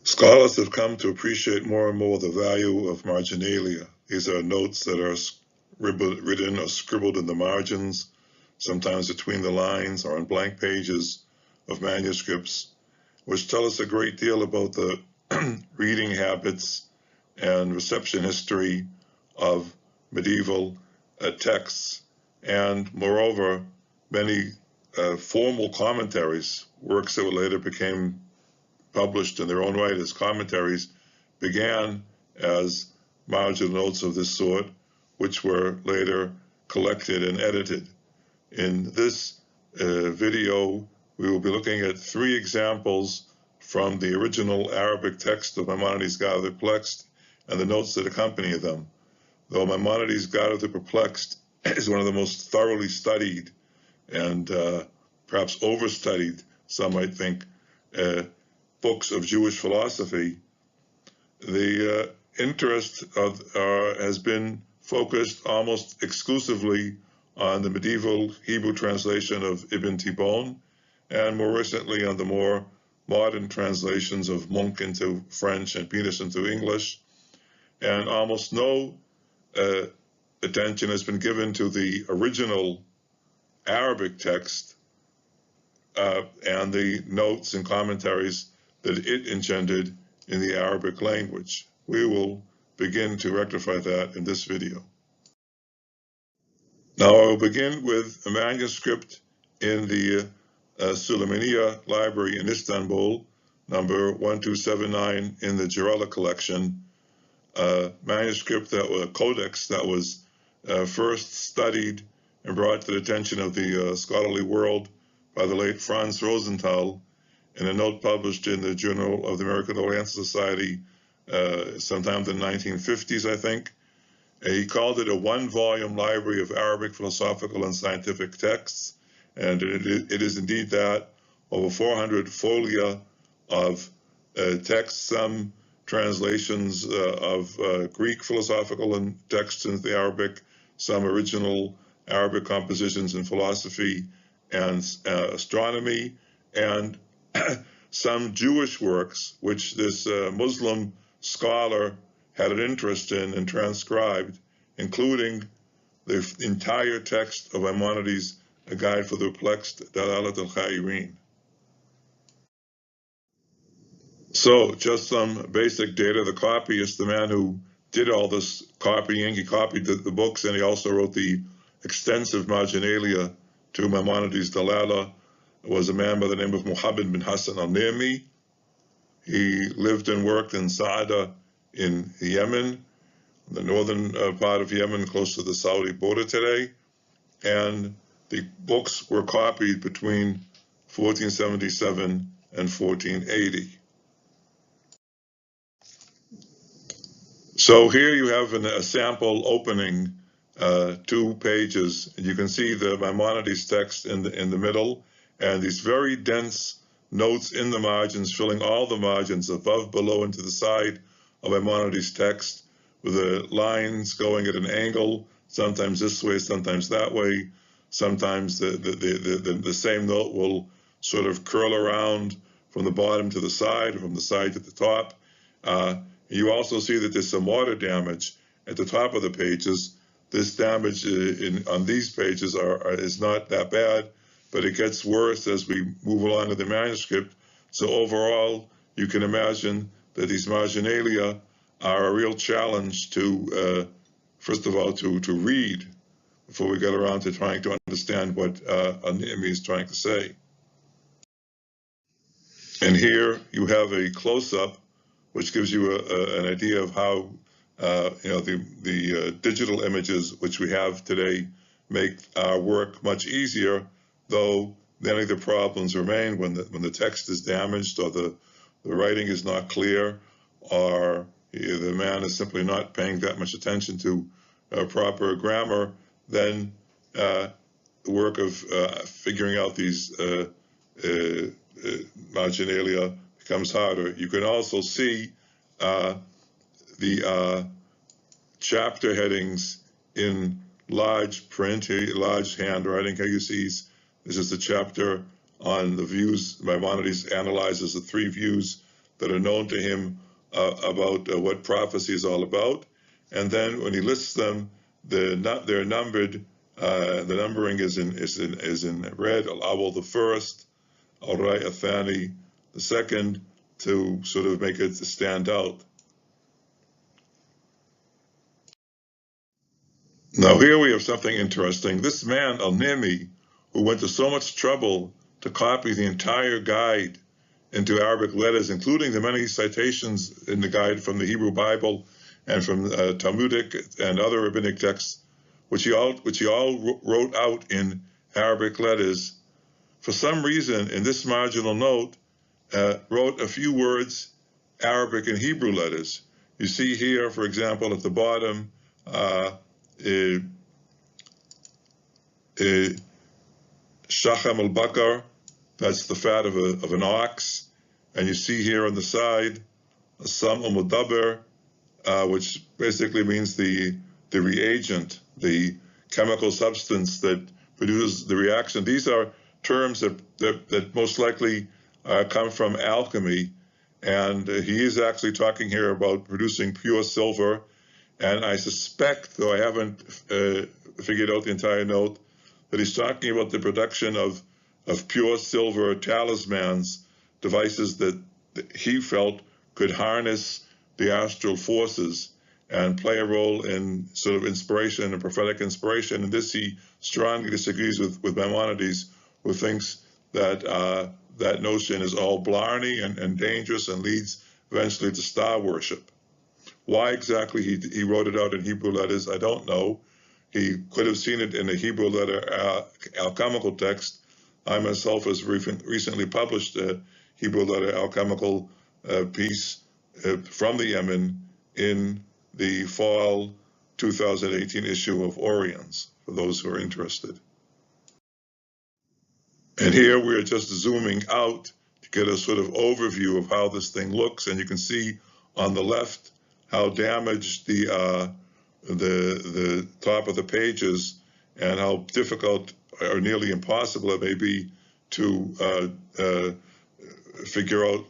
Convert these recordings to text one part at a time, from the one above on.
Scholars have come to appreciate more and more the value of marginalia. These are notes that are written or scribbled in the margins, sometimes between the lines or on blank pages of manuscripts, which tell us a great deal about the reading habits and reception history of medieval texts, and moreover, many formal commentaries, works that later became published in their own right as commentaries, began as marginal notes of this sort, which were later collected and edited. In this video, we will be looking at 3 examples from the original Arabic text of Maimonides' God of the Perplexed and the notes that accompany them. Though Maimonides' God of the Perplexed is one of the most thoroughly studied and perhaps overstudied, some might think, books of Jewish philosophy, the interest has been focused almost exclusively on the medieval Hebrew translation of Ibn Tibbon, and more recently on the more modern translations of Monk into French and Peters into English. And almost no attention has been given to the original Arabic text and the notes and commentaries that it engendered in the Arabic language. We will begin to rectify that in this video. Now I will begin with a manuscript in the Süleymaniye Library in Istanbul, number 1279 in the Jarala collection, a manuscript a codex that was first studied and brought to the attention of the scholarly world by the late Franz Rosenthal in a note published in the Journal of the American Oriental Society sometime in the 1950s, I think. He called it a 1-volume library of Arabic philosophical and scientific texts, and it is indeed that, over 400 folia of texts, some translations of Greek philosophical and texts into the Arabic, some original Arabic compositions in philosophy and astronomy, and some Jewish works which this Muslim scholar had an interest in and transcribed, including the entire text of Maimonides' A Guide for the Perplexed, Dalalat al-Khairin. So, just some basic data. The copyist, the man who did all this copying, he copied the books, and he also wrote the extensive marginalia to Maimonides' Dalala, was a man by the name of Muhammad bin Hassan al-Nimi. He lived and worked in Saada in Yemen, the northern part of Yemen, close to the Saudi border today. And the books were copied between 1477 and 1480. So here you have a sample opening, 2 pages, and you can see the Maimonides text in the middle, and these very dense notes in the margins, filling all the margins above, below, and to the side of Maimonides' text, with the lines going at an angle, sometimes this way, sometimes that way. Sometimes the same note will sort of curl around from the bottom to the side, or from the side to the top. You also see that there's some water damage at the top of the pages. This damage on these pages is not that bad, but it gets worse as we move along in the manuscript. So overall, you can imagine that these marginalia are a real challenge to, first of all, to read before we get around to trying to understand what Nimi is trying to say. And here you have a close-up, which gives you an idea of how the digital images which we have today make our work much easier, though many of the problems remain when the text is damaged, or the writing is not clear, or the man is simply not paying that much attention to proper grammar. Then the work of figuring out these marginalia becomes harder. You can also see the chapter headings in large print, here, large handwriting. Here you see this is the chapter on the views. Maimonides analyzes the 3 views that are known to him about what prophecy is all about. And then when he lists them, they're numbered. The numbering is in red. Al-Awwal the first, Al-Rai Athani the second, to sort of make it stand out. Now here we have something interesting. This man, Al-Nimi, who went to so much trouble to copy the entire guide into Arabic letters, including the many citations in the guide from the Hebrew Bible and from Talmudic and other rabbinic texts, which he all wrote out in Arabic letters. For some reason, in this marginal note, wrote a few words Arabic and Hebrew letters. You see here, for example, at the bottom, Shacham al-Bakar, that's the fat of an ox. And you see here on the side, Sam al-Mudaber, which basically means the reagent, the chemical substance that produces the reaction. These are terms that most likely come from alchemy. And he is actually talking here about producing pure silver. And I suspect, though I haven't figured out the entire note, that he's talking about the production of pure silver talismans, devices that he felt could harness the astral forces and play a role in sort of inspiration and prophetic inspiration. And this he strongly disagrees with Maimonides, who thinks that that notion is all blarney and dangerous and leads eventually to star worship. Why exactly he wrote it out in Hebrew letters, I don't know. He could have seen it in a Hebrew letter alchemical text. I myself has recently published a Hebrew letter alchemical piece from the Yemen in the fall 2018 issue of Orions, for those who are interested. And here we're just zooming out to get a sort of overview of how this thing looks. And you can see on the left how damaged the top of the page is and how difficult or nearly impossible it may be to figure out,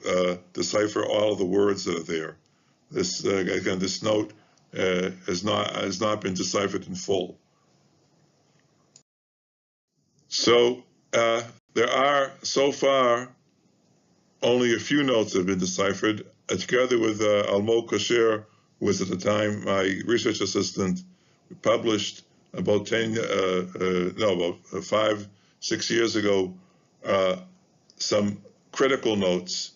decipher all of the words that are there. This again, this note has not been deciphered in full. So there are so far only a few notes that have been deciphered. Together with Almo Kosher, who was at the time my research assistant, we published about 5-6 years ago, some critical notes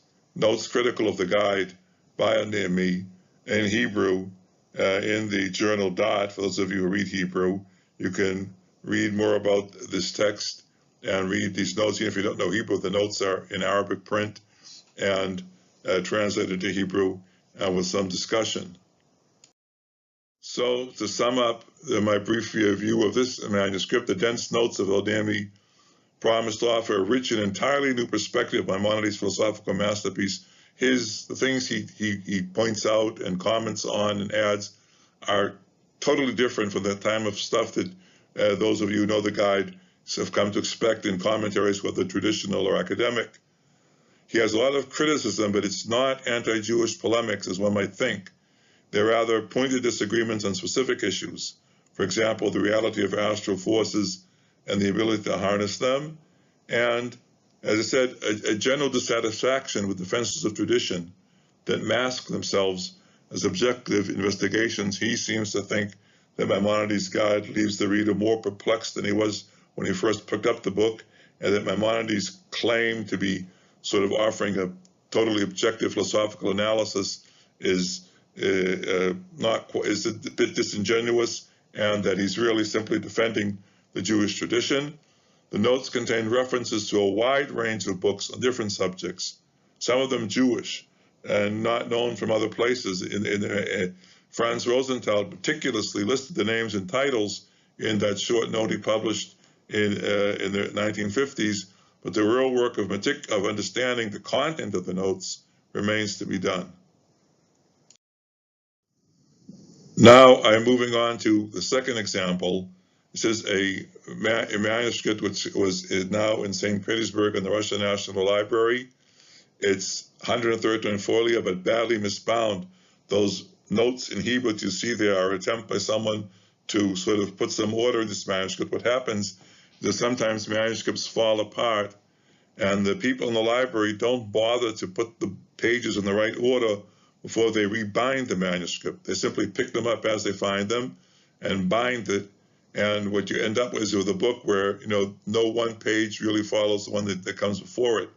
critical of the guide by Al-Nimi in Hebrew in the journal Dot. For those of you who read Hebrew, you can read more about this text and read these notes. Even if you don't know Hebrew, the notes are in Arabic print and translated to Hebrew with some discussion. So to sum up my brief review of this manuscript, the dense notes of Al-Nimi promised to offer a rich and entirely new perspective of Maimonides' philosophical masterpiece. The things he points out and comments on and adds are totally different from the time of stuff that those of you who know the guide have come to expect in commentaries, whether traditional or academic. He has a lot of criticism, but it's not anti-Jewish polemics, as one might think. They're rather pointed disagreements on specific issues. For example, the reality of astral forces and the ability to harness them. And, as I said, a general dissatisfaction with defenses of tradition that mask themselves as objective investigations. He seems to think that Maimonides' guide leaves the reader more perplexed than he was when he first picked up the book, and that Maimonides' claim to be sort of offering a totally objective philosophical analysis is a bit disingenuous, and that he's really simply defending the Jewish tradition. The notes contain references to a wide range of books on different subjects, some of them Jewish and not known from other places. Franz Rosenthal meticulously listed the names and titles in that short note he published in the 1950s, but the real work of understanding the content of the notes remains to be done. Now I'm moving on to the second example. This is a manuscript which is now in St. Petersburg in the Russian National Library. it's 113 folio, but badly misbound. Those notes in Hebrew that you see there are an attempt by someone to sort of put some order in this manuscript. What happens is that sometimes manuscripts fall apart, and the people in the library don't bother to put the pages in the right order before they rebind the manuscript. They simply pick them up as they find them and bind it. And what you end up with is a book where, no one page really follows the one that comes before it.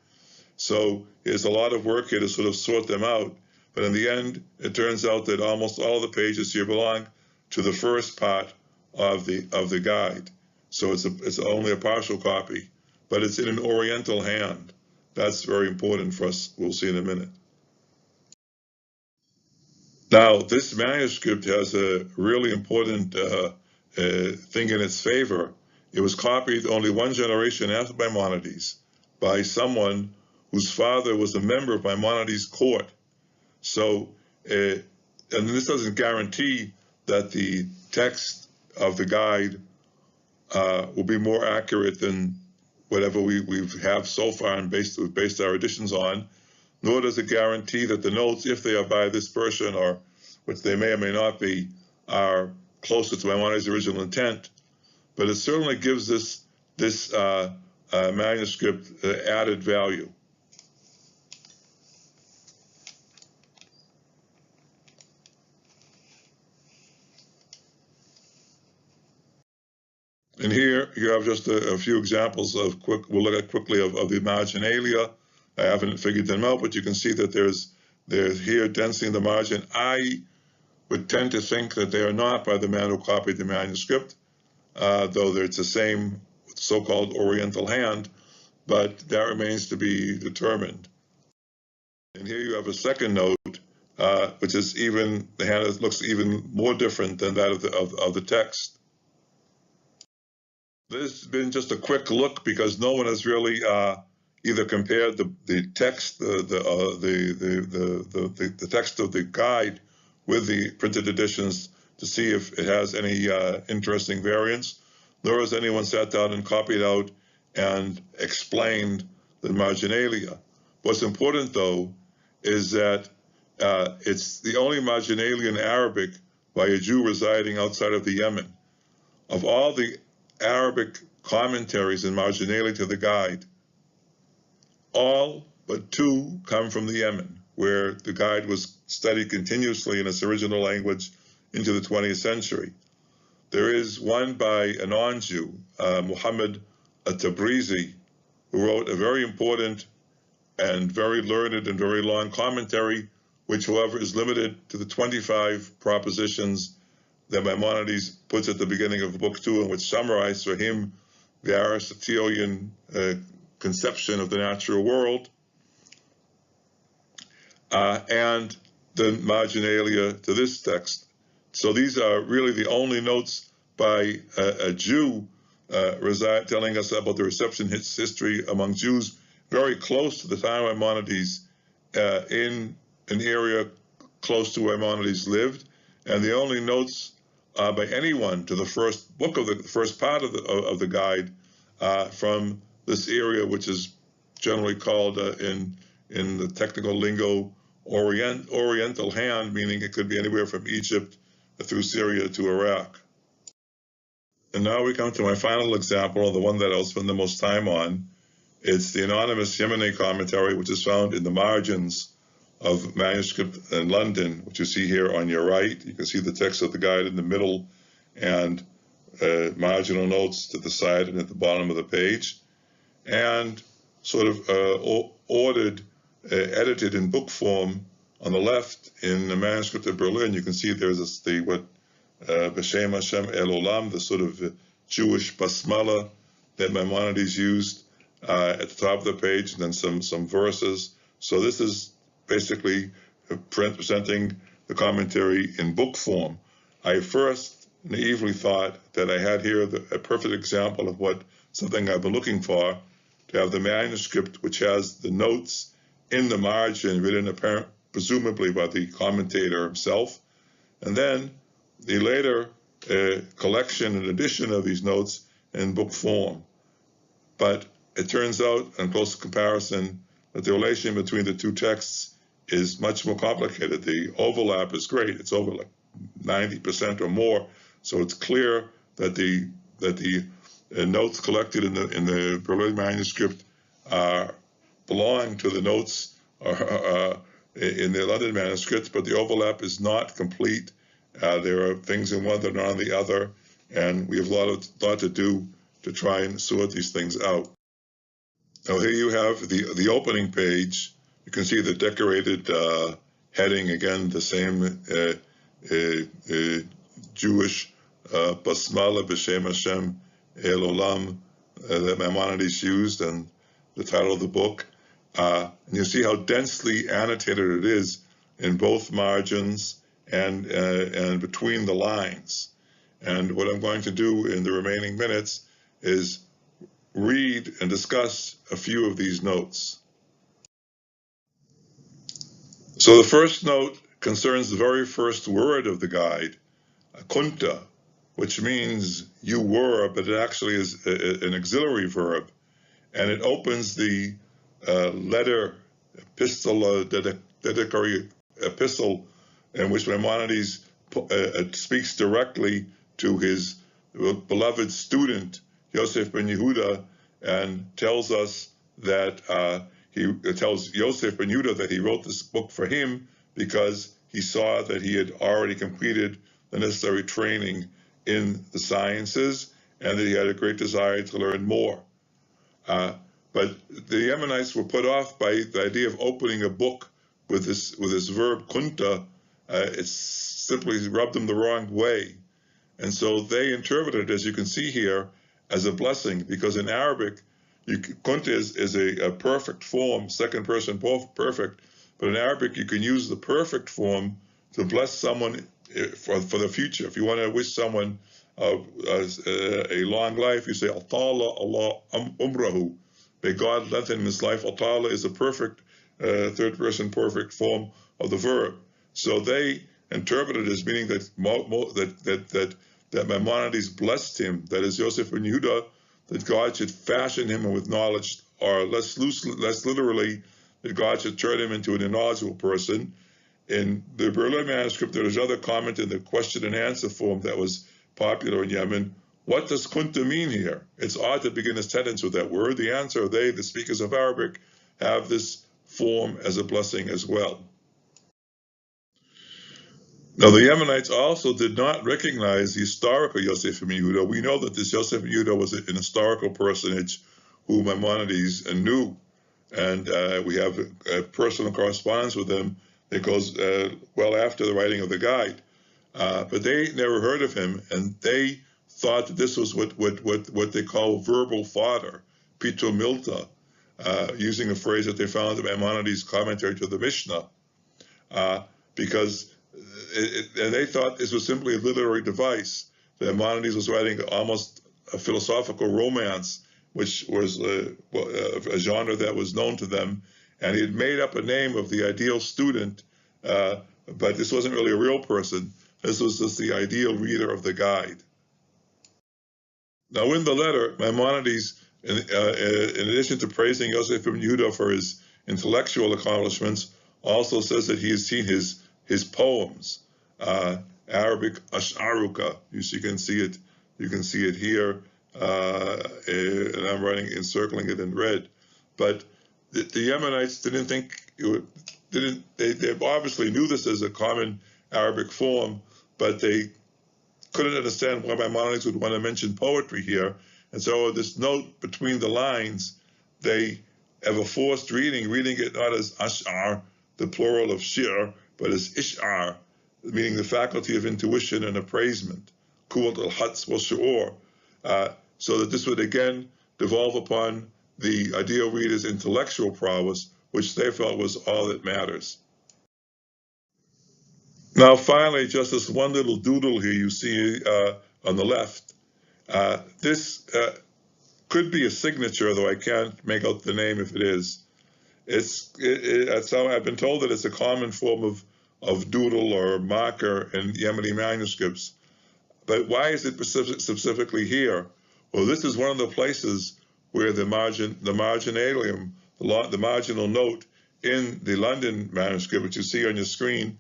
So there's a lot of work here to sort of sort them out. But in the end, it turns out that almost all the pages here belong to the first part of the guide. So it's only a partial copy, but it's in an Oriental hand. That's very important for us. We'll see in a minute. Now, this manuscript has a really important thing in its favor. It was copied only one generation after Maimonides by someone whose father was a member of Maimonides' court. So, and this doesn't guarantee that the text of the guide will be more accurate than whatever we have so far and based our editions on, nor does it guarantee that the notes, if they are by this person, or which they may or may not be, are closer to Maimonides' original intent. But it certainly gives this manuscript added value. And here you have just a few examples we'll look at quickly of the marginalia. I haven't figured them out, but you can see that there's here density in the margin. I would tend to think that they are not by the man who copied the manuscript, though it's the same so-called Oriental hand, but that remains to be determined. And here you have a second note, which is the hand looks even more different than that of the text. This has been just a quick look because no one has really either compared the text, the text of the guide with the printed editions to see if it has any interesting variants, nor has anyone sat down and copied out and explained the marginalia. What's important, though, is that it's the only marginalia in Arabic by a Jew residing outside of the Yemen. Of all the Arabic commentaries and marginalia to the guide, all but two come from the Yemen, where the guide was studied continuously in its original language into the 20th century. There is one by a non-Jew, Muhammad at-Tabrizi, who wrote a very important and very learned and very long commentary, which, however, is limited to the 25 propositions that Maimonides puts at the beginning of book 2, and which summarize for him the Aristotelian conception of the natural world and the marginalia to this text. So these are really the only notes by a Jew telling us about the reception history among Jews very close to the time of Maimonides in an area close to where Maimonides lived, and the only notes by anyone to the first book of the first part of the guide from this area, which is generally called in the technical lingo Oriental hand, meaning it could be anywhere from Egypt through Syria to Iraq. And now we come to my final example, the one that I'll spend the most time on. It's the anonymous Yemeni commentary, which is found in the margins of manuscript in London, which you see here on your right. You can see the text of the guide in the middle and marginal notes to the side and at the bottom of the page, and sort of ordered, edited in book form on the left in the manuscript of Berlin. You can see there's B'Shem Hashem El Olam, the sort of Jewish basmala that Maimonides used at the top of the page, and then some verses. So this is basically presenting the commentary in book form. I first naively thought that I had here a perfect example of something I've been looking for, to have the manuscript which has the notes in the margin written presumably by the commentator himself, and then the later collection and edition of these notes in book form. But it turns out, on close comparison, that the relation between the two texts is much more complicated. The overlap is great. It's over like 90% or more. So it's clear that the notes collected in the Berlin manuscript belong to the notes in the London manuscripts, but the overlap is not complete. There are things in one that are not on the other, and we have a lot to do to try and sort these things out. Now here you have the opening page. You can see the decorated heading again, the same Jewish basmala b'shem Hashem el olam that Maimonides used, and the title of the book. And you see how densely annotated it is in both margins and between the lines. And what I'm going to do in the remaining minutes is read and discuss a few of these notes. So the first note concerns the very first word of the guide, kunta, which means you were, but it actually is an auxiliary verb. And it opens the letter, epistle, dedicatory epistle, in which Maimonides speaks directly to his beloved student, Yosef ben Yehuda, and tells us that he tells Yosef ben Yehuda that he wrote this book for him because he saw that he had already completed the necessary training in the sciences and that he had a great desire to learn more. But the Yemenites were put off by the idea of opening a book with this verb kunta. It simply rubbed them the wrong way. And so they interpreted it, as you can see here, as a blessing, because in Arabic, kunta is a perfect form, second person perfect, but in Arabic you can use the perfect form to bless someone for the future. If you want to wish someone a long life, you say, Atala Allah umrahu. May God lengthen his life. Atala is a perfect, third person perfect form of the verb. So they interpreted it as meaning that Maimonides blessed him, that is Yosef ben Yehuda, that God should fashion him with knowledge, or less literally, that God should turn him into a knowledgeable person. In the Berlin manuscript, there is another comment in the question and answer form that was popular in Yemen. What does kunta mean here? It's odd to begin a sentence with that word. The answer, they, the speakers of Arabic, have this form as a blessing as well. Now, the Yemenites also did not recognize the historical Yosef ben Yehuda. We know that this Yosef ben Yehuda was an historical personage who Maimonides knew, and we have a personal correspondence with him that goes well after the writing of the guide. But they never heard of him, and they thought that this was what they call verbal fodder, pito milta, using a phrase that they found in Maimonides' commentary to the Mishnah, because and they thought this was simply a literary device. That Maimonides was writing almost a philosophical romance, which was a genre that was known to them, and he had made up a name of the ideal student, but this wasn't really a real person. This was just the ideal reader of the guide. Now, in the letter, Maimonides, in addition to praising Yosef ben Yehuda for his intellectual accomplishments, also says that he has seen his poems, Arabic ash'aruka. You can see it. You can see it here, and I'm encircling it in red. But the Yemenites didn't think they obviously knew this as a common Arabic form, but they couldn't understand why Maimonides would want to mention poetry here. And so this note between the lines, they have a forced reading it not as ash'ar, the plural of shir, but as ish'ar, meaning the faculty of intuition and appraisement, kuwat al-hats wa shu'ur, so that this would again devolve upon the ideal reader's intellectual prowess, which they felt was all that matters. Now, finally, just this one little doodle here you see on the left. This could be a signature, though I can't make out the name if it is. I've been told that it's a common form of doodle or marker in Yemeni manuscripts. But why is it specifically here? Well, this is one of the places where the marginalium The marginal note in the London manuscript, which you see on your screen,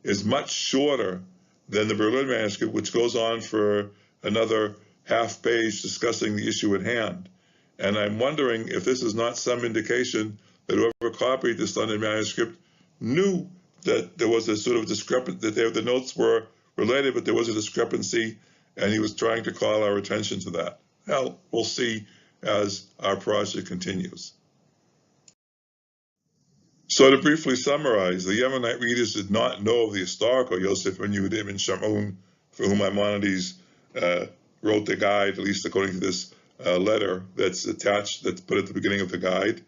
is much shorter than the Berlin manuscript, which goes on for another half page discussing the issue at hand. And I'm wondering if this is not some indication that whoever copied this London manuscript knew that there was a sort of discrepancy, that the notes were related, but there was a discrepancy, and he was trying to call our attention to that. Well, we'll see as our project continues. So to briefly summarize, the Yemenite readers did not know of the historical Yosef ben Yehuda ben Shamoun, for whom Maimonides wrote the guide, at least according to this letter that's attached, that's put at the beginning of the guide.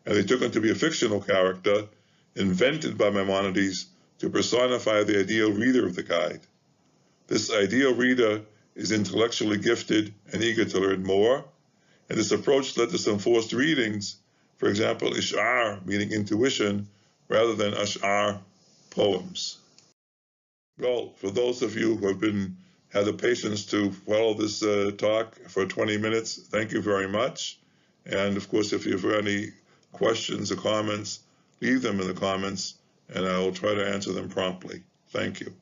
And they took him to be a fictional character invented by Maimonides to personify the ideal reader of the guide. This ideal reader is intellectually gifted and eager to learn more, and this approach led to some forced readings, for example, ish'ar, meaning intuition, rather than ash'ar, poems. Well, for those of you who have had the patience to follow this talk for 20 minutes, thank you very much. And of course, if you have any questions or comments, leave them in the comments, and I will try to answer them promptly. Thank you.